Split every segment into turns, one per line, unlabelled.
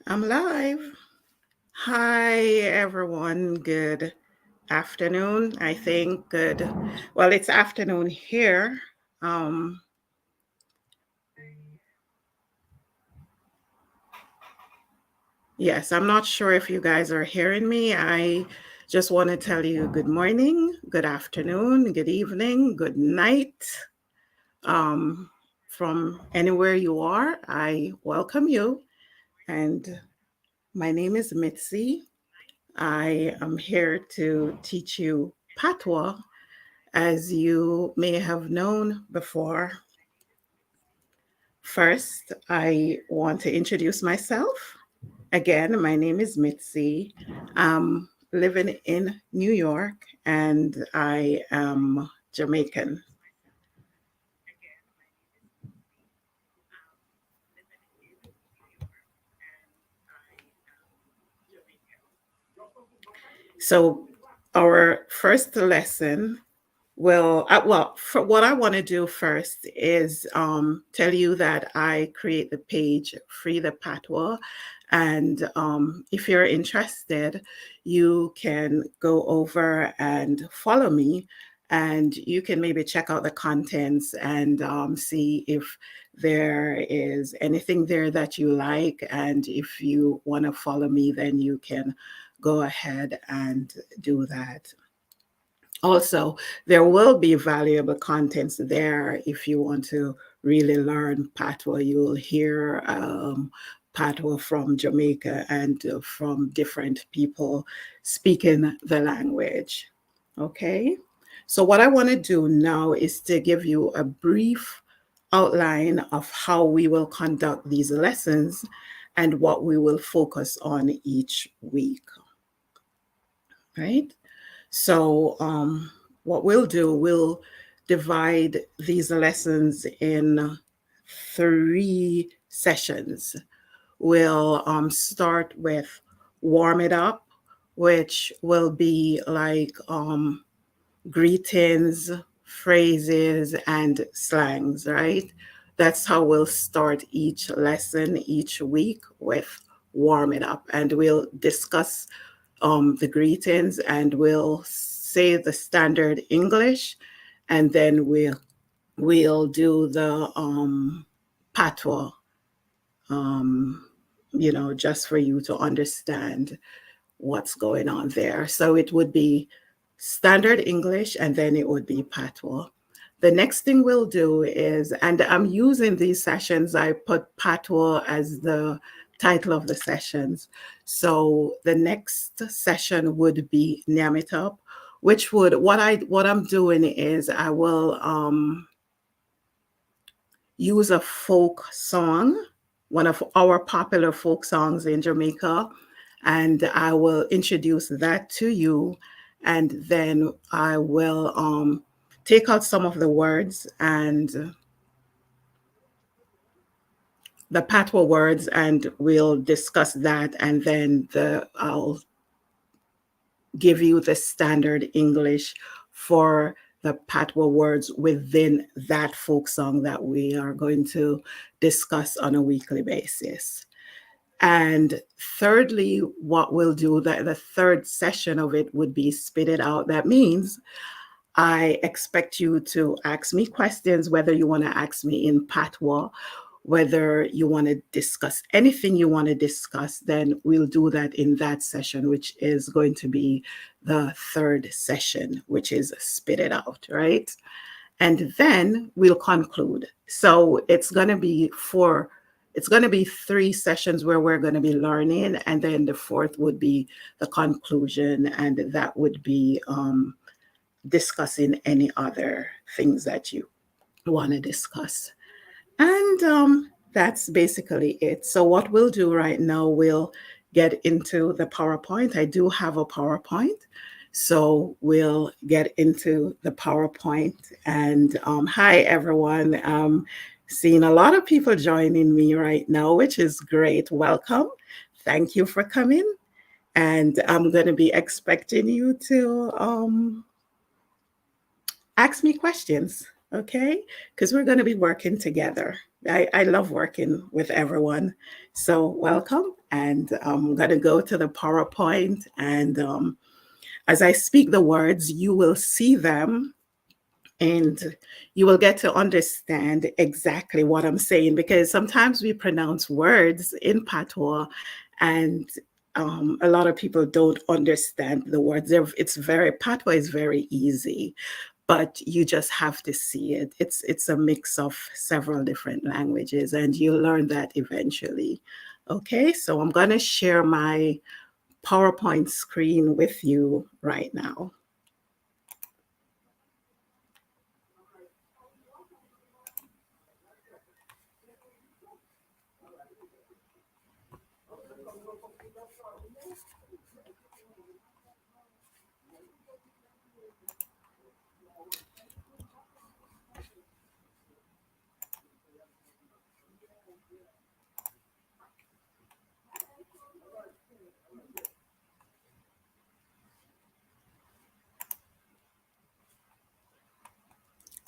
I'm live. Hi, everyone. Good afternoon. I think good. Well, it's afternoon here. Um, yes, I'm not sure if you guys are hearing me. I just want to tell you good morning, good afternoon, good evening, good night. Um, from anywhere you are, I welcome you. And my name is Mitzie. I am here to teach you Patois. As you may have known before, first, I want to introduce myself. Again, my name is Mitzie. I'm living in New York and I am Jamaican. So, our first lesson for what I want to do first is tell you that I create the page Free the Patois. And if you're interested, you can go over and follow me. And you can maybe check out the contents and see if there is anything there that you like. And if you want to follow me, then you can go ahead and do that. Also, there will be valuable contents there if you want to really learn Patois. You'll hear Patois from Jamaica and from different people speaking the language. Okay, so what I want to do now is to give you a brief outline of how we will conduct these lessons and what we will focus on each week. Right? So, what we'll do, we'll divide these lessons in three sessions. We'll start with warm it up, which will be like greetings, phrases, and slangs, right? That's how we'll start each lesson each week with warm it up. And we'll discuss the greetings and we'll say the standard English, and then we'll do the patois, um, just for you to understand what's going on there. So it would be standard English and then it would be patois. The next thing we'll do is, and I'm using these sessions, I put patois as the title of the sessions. So the next session would be Nyamitab, which would what I'm doing is I will use a folk song, one of our popular folk songs in Jamaica, and I will introduce that to you. And then I will take out some of the words and the patois words, and we'll discuss that. And then I'll give you the standard English for the patois words within that folk song that we are going to discuss on a weekly basis. And thirdly, what we'll do, the third session of it would be spit it out. That means I expect you to ask me questions, whether you want to ask me in patois, whether you want to discuss anything you want to discuss, then we'll do that in that session, which is going to be the third session, which is spit it out, right? And then we'll conclude. So it's going to be three sessions where we're going to be learning, and then the fourth would be the conclusion, and that would be discussing any other things that you want to discuss. And that's basically it. So, what we'll do right now, we'll get into the PowerPoint. I do have a PowerPoint. So, we'll get into the PowerPoint. And hi, everyone. Seeing a lot of people joining me right now, which is great. Welcome. Thank you for coming. And I'm going to be expecting you to ask me questions, okay? Because we're going to be working together. I love working with everyone. So, welcome. and I'm going to go to the PowerPoint, and as I speak the words, you will see them and you will get to understand exactly what I'm saying, because sometimes we pronounce words in patois and a lot of people don't understand the words. Patois is very easy, but you just have to see it. It's a mix of several different languages, and you'll learn that eventually. Okay, so I'm going to share my PowerPoint screen with you right now.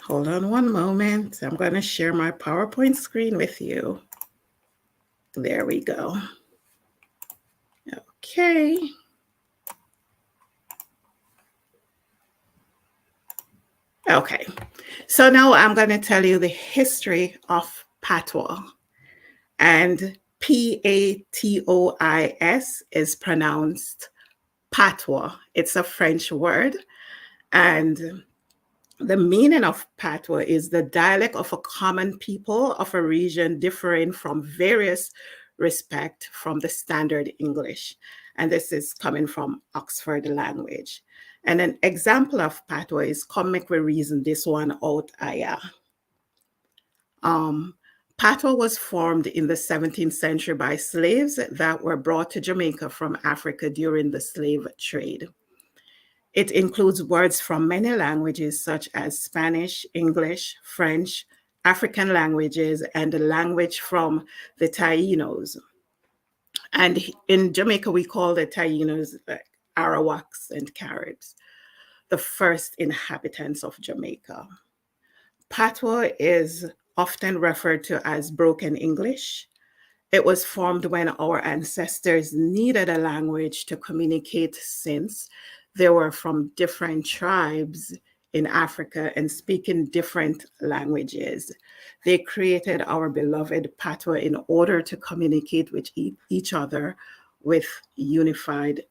Hold on one moment. I'm going to share my PowerPoint screen with you. There we go. Okay. Okay. So now I'm going to tell you the history of patois. And PATOIS is pronounced patois. It's a French word. And the meaning of patois is the dialect of a common people of a region differing from various respect from the standard English. And this is coming from Oxford Language. And an example of patois is, come make we reason this one out, Aya. Patois was formed in the 17th century by slaves that were brought to Jamaica from Africa during the slave trade. It includes words from many languages such as Spanish, English, French, African languages, and a language from the Taínos. And in Jamaica, we call the Taínos like Arawaks and Caribs, the first inhabitants of Jamaica. Patois is often referred to as broken English. It was formed when our ancestors needed a language to communicate, since they were from different tribes in Africa and speaking different languages. They created our beloved patois in order to communicate with each other with a unified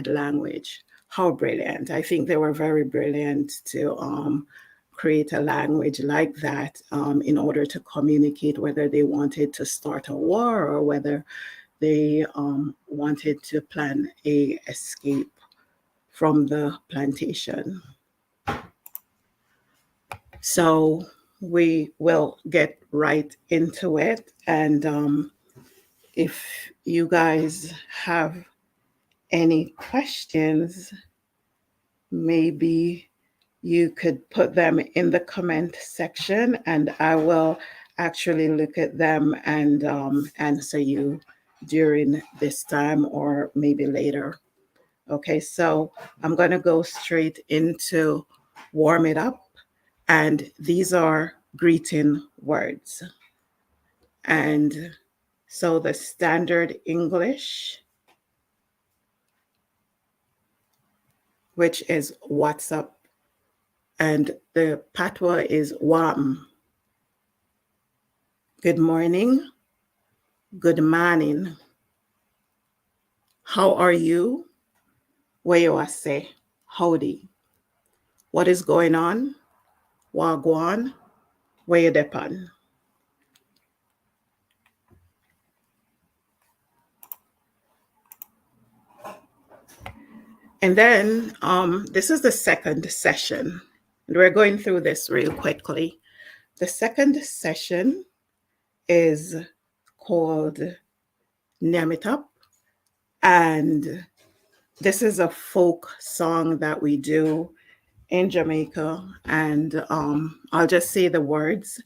language. How brilliant. I think they were very brilliant to create a language like that in order to communicate, whether they wanted to start a war or whether they wanted to plan a escape from the plantation. So we will get right into it. And if you guys have any questions, maybe you could put them in the comment section and I will actually look at them and answer you during this time or maybe later. Okay, so I'm going to go straight into warm it up. And these are greeting words. And so the standard English, which is what's up, and the patois is wam. Good morning. Good morning. How are you? Where you are say? Howdy. What is going on? Wagwan. Where you depan? And then this is the second session. And we're going through this real quickly. The second session is called Nam It Up. And this is a folk song that we do in Jamaica. And I'll just say the words.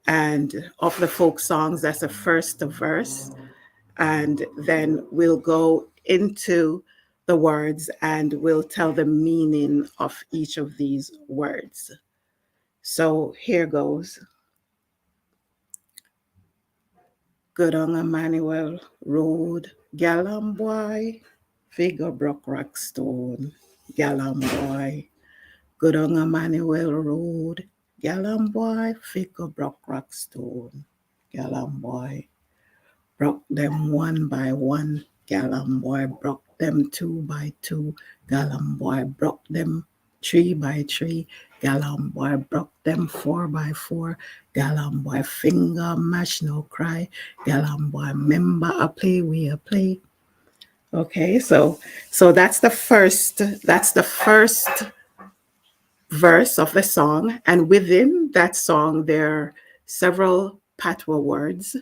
And of the folk songs, that's the first verse. And then we'll go into the words and we'll tell the meaning of each of these words. So here goes. Good on Emmanuel Road, Gallam boy, Figure Brook Rockstone, Gallam boy. Good on Emmanuel Road, Gallam boy, Figure Brook Rockstone, Gallam boy. Broke them one by one, Gallam boy. Broke them two by two, Gallam boy. Broke them three by three, Gallam boy. Broke them four by four, Gallam boy. Finger mash no cry, Gallam boy. Member a play, we a play. Okay, so that's the first verse of the song, and within that song there are several patois words.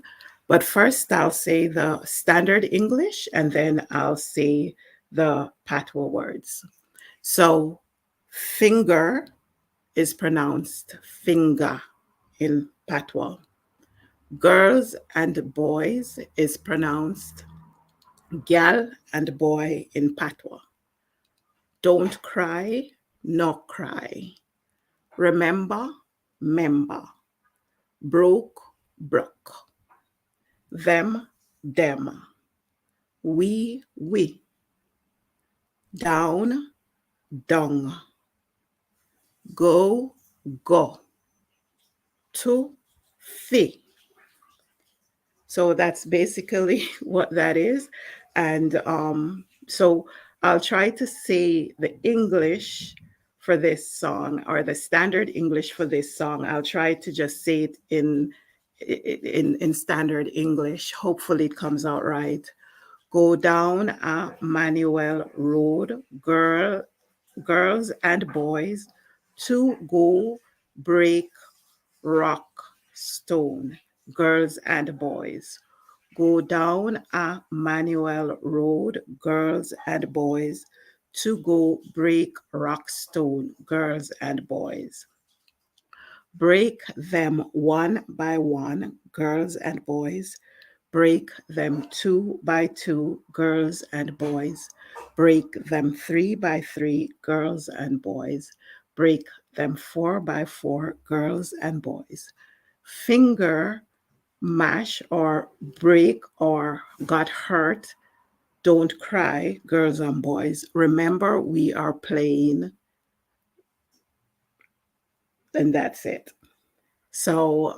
But first I'll say the standard English, and then I'll say the patois words. So finger is pronounced finger in patois. Girls and boys is pronounced gal and boy in patois. Don't cry, no cry. Remember, member. Broke, broke. Them, them. We. Down, dung. Go, go. To, fee. So that's basically what that is. And so I'll try to say the English for this song, or the standard English for this song. I'll try to just say it in standard English. Hopefully it comes out right. Go down a Manuel Road, girls and boys, to go break rock stone. Girls and boys. Go down a Manuel Road, girls and boys, to go break rock stone. Girls and boys. Break them one by one, girls and boys. Break them two by two, girls and boys. Break them three by three, girls and boys. Break them four by four, girls and boys. Finger, mash or break or got hurt. Don't cry, girls and boys. Remember, we are playing, and that's it. So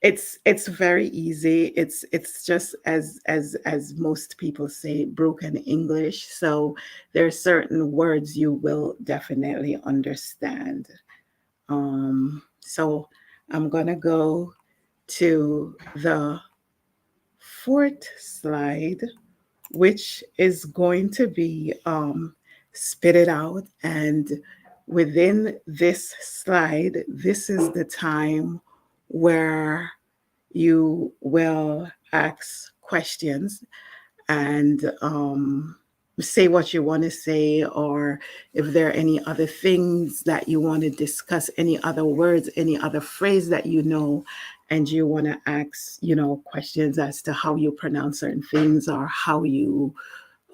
it's very easy. It's just as most people say, broken English. So there are certain words you will definitely understand. So I'm gonna go to the fourth slide, which is going to be spit it out. And within this slide, this is the time where you will ask questions and say what you want to say, or if there are any other things that you want to discuss, any other words, any other phrase that you know, and you want to ask, questions as to how you pronounce certain things, or how you,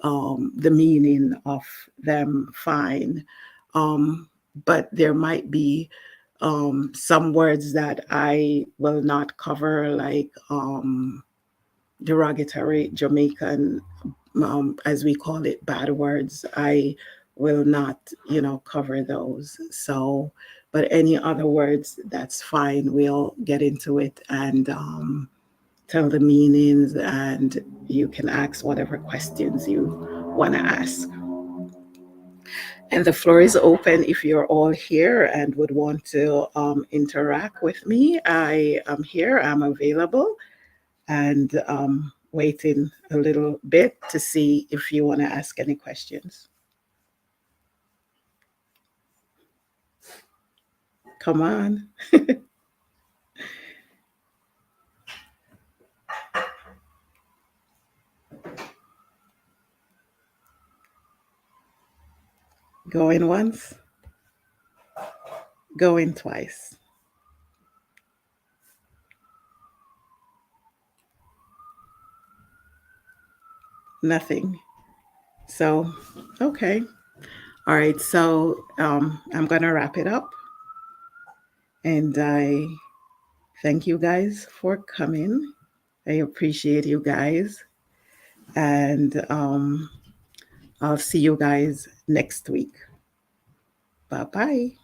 the meaning of them, fine. But there might be some words that I will not cover, like derogatory Jamaican, as we call it, bad words. I will not, cover those. So, but any other words, that's fine. We'll get into it and tell the meanings, and you can ask whatever questions you want to ask. And the floor is open if you're all here and would want to interact with me. I am here, I'm available, and waiting a little bit to see if you want to ask any questions. Come on. Going once, going twice. Nothing. So, okay. All right. So I'm going to wrap it up. And I thank you guys for coming. I appreciate you guys. And I'll see you guys next week. Bye bye.